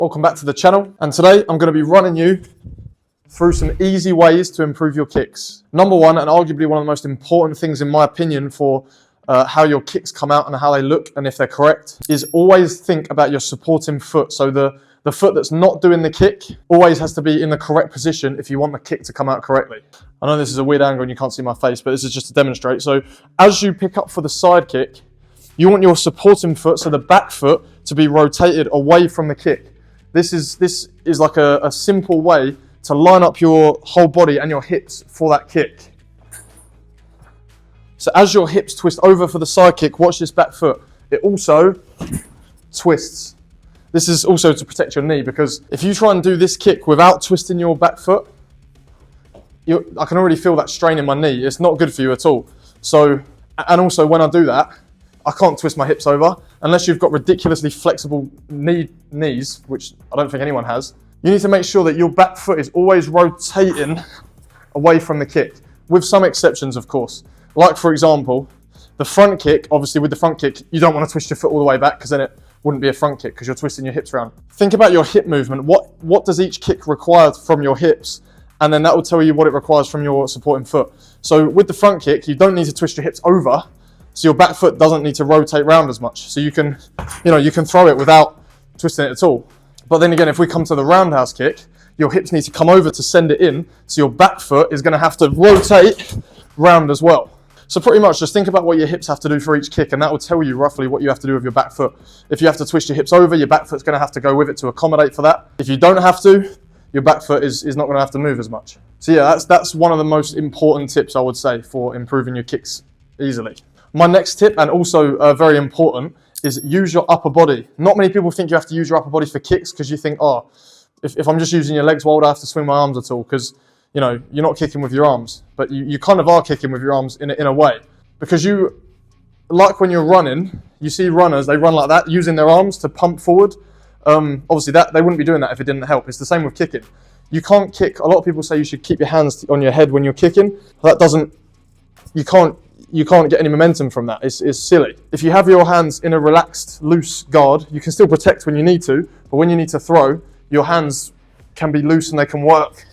Welcome back to the channel, and today I'm going to be running you through some easy ways to improve your kicks. Number one, and arguably one of the most important things in my opinion for how your kicks come out and how they look and if they're correct, is always think about your supporting foot. So the foot that's not doing the kick always has to be in the correct position if you want the kick to come out correctly. I know this is a weird angle and you can't see my face, but this is just to demonstrate. So as you pick up for the side kick, you want your supporting foot, so the back foot, to be rotated away from the kick. This is like a simple way to line up your whole body and your hips for that kick. So as your hips twist over for the side kick, watch this back foot. It also twists. This is also to protect your knee, because if you try and do this kick without twisting your back foot, I can already feel that strain in my knee. It's not good for you at all. So, and also when I do that, I can't twist my hips over unless you've got ridiculously flexible knees, which I don't think anyone has. You need to make sure that your back foot is always rotating away from the kick, with some exceptions, of course. Like, for example, the front kick. Obviously, with the front kick, you don't want to twist your foot all the way back, because then it wouldn't be a front kick because you're twisting your hips around. Think about your hip movement. What does each kick require from your hips? And then that will tell you what it requires from your supporting foot. So with the front kick, you don't need to twist your hips over, so your back foot doesn't need to rotate round as much. So you can throw it without twisting it at all. But then again, if we come to the roundhouse kick, your hips need to come over to send it in, so your back foot is going to have to rotate round as well. So pretty much just think about what your hips have to do for each kick, and that will tell you roughly what you have to do with your back foot. If you have to twist your hips over, your back foot's going to have to go with it to accommodate for that. If you don't have to, your back foot is not going to have to move as much. So yeah, that's one of the most important tips, I would say, for improving your kicks easily. My next tip, and also very important, is use your upper body. Not many people think you have to use your upper body for kicks, because you think, oh, if I'm just using your legs, why would I have to swing my arms at all? Because you're not kicking with your arms, but you kind of are kicking with your arms in a way. Because like when you're running, you see runners, they run like that, using their arms to pump forward. Obviously they wouldn't be doing that if it didn't help. It's the same with kicking. You can't kick. A lot of people say you should keep your hands on your head when you're kicking. You can't get any momentum from that. It's silly. If you have your hands in a relaxed, loose guard, you can still protect when you need to, but when you need to throw, your hands can be loose and they can work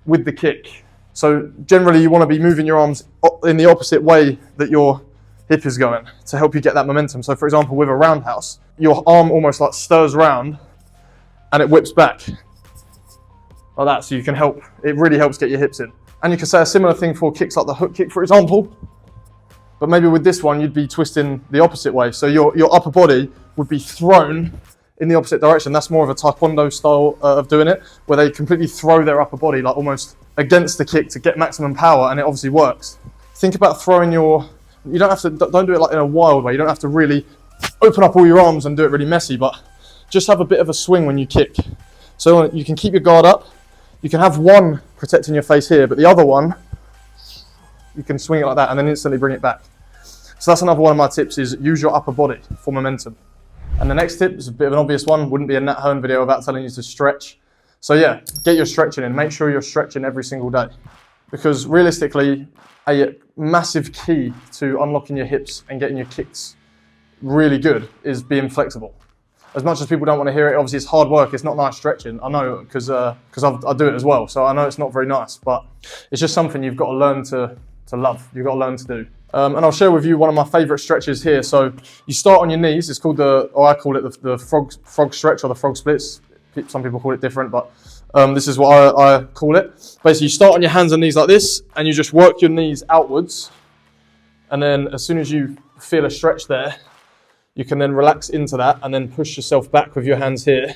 with the kick. So generally you want to be moving your arms in the opposite way that your hip is going to help you get that momentum. So for example, with a roundhouse, your arm almost like stirs round and it whips back like that, so you can help. It really helps get your hips in. And you can say a similar thing for kicks like the hook kick, for example. But maybe with this one, you'd be twisting the opposite way. So your upper body would be thrown in the opposite direction. That's more of a taekwondo style of doing it, where they completely throw their upper body like almost against the kick to get maximum power, and it obviously works. Think about throwing don't do it like in a wild way. You don't have to really open up all your arms and do it really messy, but just have a bit of a swing when you kick. So you can keep your guard up. You can have one protecting your face here, but the other one, you can swing it like that and then instantly bring it back. So that's another one of my tips, is use your upper body for momentum. And the next tip is a bit of an obvious one. Wouldn't be a Nat Hearn video without telling you to stretch. So yeah, get your stretching in. Make sure you're stretching every single day, because realistically, a massive key to unlocking your hips and getting your kicks really good is being flexible. As much as people don't want to hear it, obviously it's hard work. It's not nice stretching. I know, because I do it as well. So I know it's not very nice, but it's just something you've got to learn to love. You've got to learn to do. And I'll share with you one of my favorite stretches here. So you start on your knees. It's called I call it the frog stretch, or the frog splits. Some people call it different, but this is what I call it. Basically, you start on your hands and knees like this, and you just work your knees outwards. And then as soon as you feel a stretch there, you can then relax into that and then push yourself back with your hands here.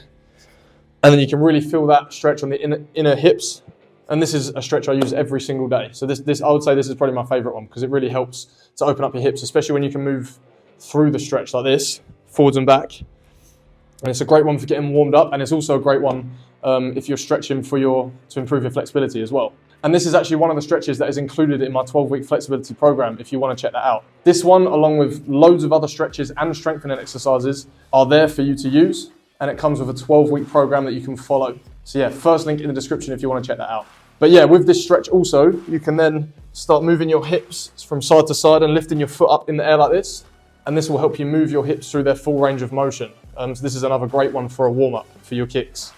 And then you can really feel that stretch on the inner hips. And this is a stretch I use every single day. So this I would say this is probably my favorite one, because it really helps to open up your hips, especially when you can move through the stretch like this, forwards and back. And it's a great one for getting warmed up, and it's also a great one if you're stretching to improve your flexibility as well. And this is actually one of the stretches that is included in my 12-week flexibility program, if you want to check that out. This one, along with loads of other stretches and strengthening exercises, are there for you to use, and it comes with a 12-week program that you can follow. So yeah, first link in the description if you want to check that out. But yeah, with this stretch also, you can then start moving your hips from side to side and lifting your foot up in the air like this. And this will help you move your hips through their full range of motion. So this is another great one for a warm-up for your kicks.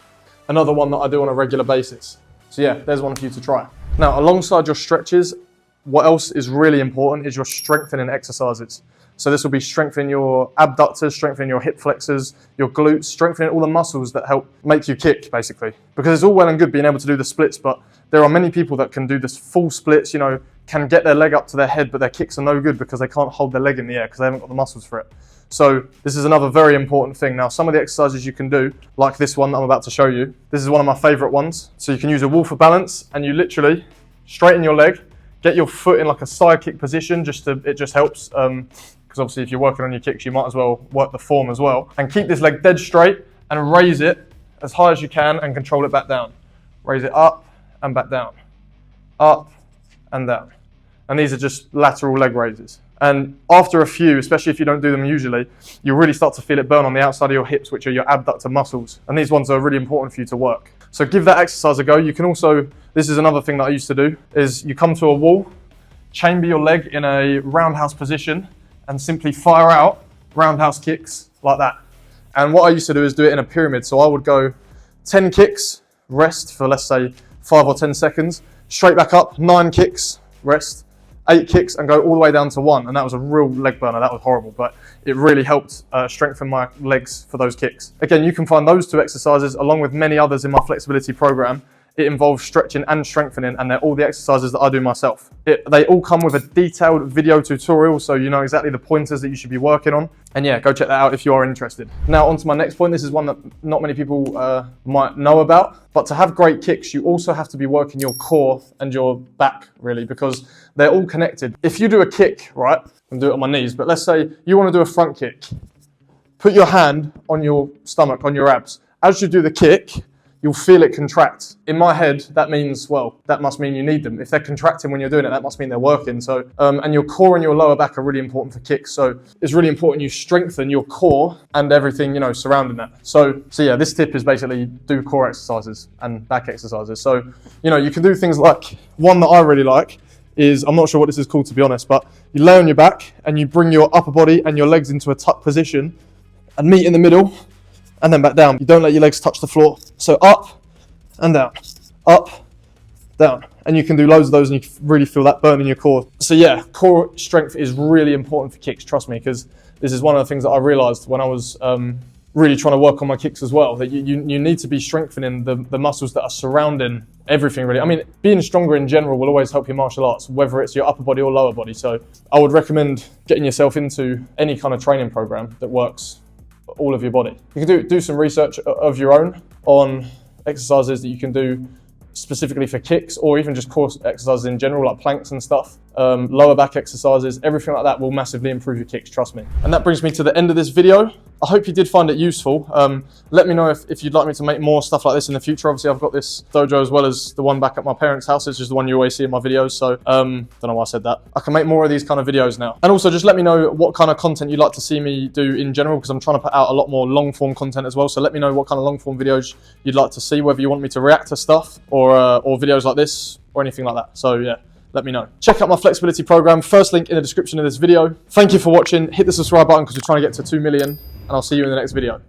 Another one that I do on a regular basis. So yeah, there's one for you to try. Now, alongside your stretches, what else is really important is your strengthening exercises. So this will be strengthening your abductors, strengthening your hip flexors, your glutes, strengthening all the muscles that help make you kick, basically. Because it's all well and good being able to do the splits, but there are many people that can do this full splits, you know, can get their leg up to their head, but their kicks are no good because they can't hold their leg in the air because they haven't got the muscles for it. So this is another very important thing. Now, some of the exercises you can do, like this one that I'm about to show you, this is one of my favorite ones. So you can use a wall for balance, and you literally straighten your leg, get your foot in like a side kick position, it just helps. Because obviously if you're working on your kicks, you might as well work the form as well. And keep this leg dead straight and raise it as high as you can and control it back down. Raise it up and back down, up and down. And these are just lateral leg raises. And after a few, especially if you don't do them usually, you really start to feel it burn on the outside of your hips, which are your abductor muscles. And these ones are really important for you to work. So give that exercise a go. You can also, this is another thing that I used to do, is you come to a wall, chamber your leg in a roundhouse position, and simply fire out roundhouse kicks like that. And what I used to do is do it in a pyramid. So I would go 10 kicks, rest for let's say 5 or 10 seconds, straight back up, 9 kicks, rest, 8 kicks, and go all the way down to 1. And that was a real leg burner. That was horrible, but it really helped strengthen my legs for those kicks. Again, you can find those 2 exercises along with many others in my flexibility program. It involves stretching and strengthening, and they're all the exercises that I do myself. They all come with a detailed video tutorial, so you know exactly the pointers that you should be working on. And yeah, go check that out if you are interested. Now on to my next point. This is one that not many people might know about, but to have great kicks, you also have to be working your core and your back, really, because they're all connected. If you do a kick, right, and do it on my knees, but let's say you want to do a front kick, put your hand on your stomach, on your abs. As you do the kick, you'll feel it contract. In my head, that means, well, that must mean you need them. If they're contracting when you're doing it, that must mean they're working. So, and your core and your lower back are really important for kicks. So it's really important you strengthen your core and everything, you know, surrounding that. So yeah, this tip is basically do core exercises and back exercises. So, you know, you can do things like, one that I really like is, I'm not sure what this is called to be honest, but you lay on your back and you bring your upper body and your legs into a tuck position and meet in the middle, and then back down. You don't let your legs touch the floor. So up and down, up, down. And you can do loads of those and you really feel that burn in your core. So yeah, core strength is really important for kicks, trust me, because this is one of the things that I realized when I was really trying to work on my kicks as well, that you need to be strengthening the muscles that are surrounding everything really. I mean, being stronger in general will always help your martial arts, whether it's your upper body or lower body. So I would recommend getting yourself into any kind of training program that works all of your body. You can do some research of your own on exercises that you can do specifically for kicks, or even just core exercises in general, like planks and stuff. Lower back exercises, everything like that will massively improve your kicks, trust me. And that brings me to the end of this video. I hope you did find it useful. Let me know if you'd like me to make more stuff like this in the future. Obviously, I've got this dojo as well as the one back at my parents' house, which is the one you always see in my videos. So, don't know why I said that. I can make more of these kind of videos now. And also, just let me know what kind of content you'd like to see me do in general, because I'm trying to put out a lot more long-form content as well. So let me know what kind of long-form videos you'd like to see, whether you want me to react to stuff or videos like this or anything like that. So yeah, let me know. Check out my flexibility program. First link in the description of this video. Thank you for watching. Hit the subscribe button because we're trying to get to 2 million, and I'll see you in the next video.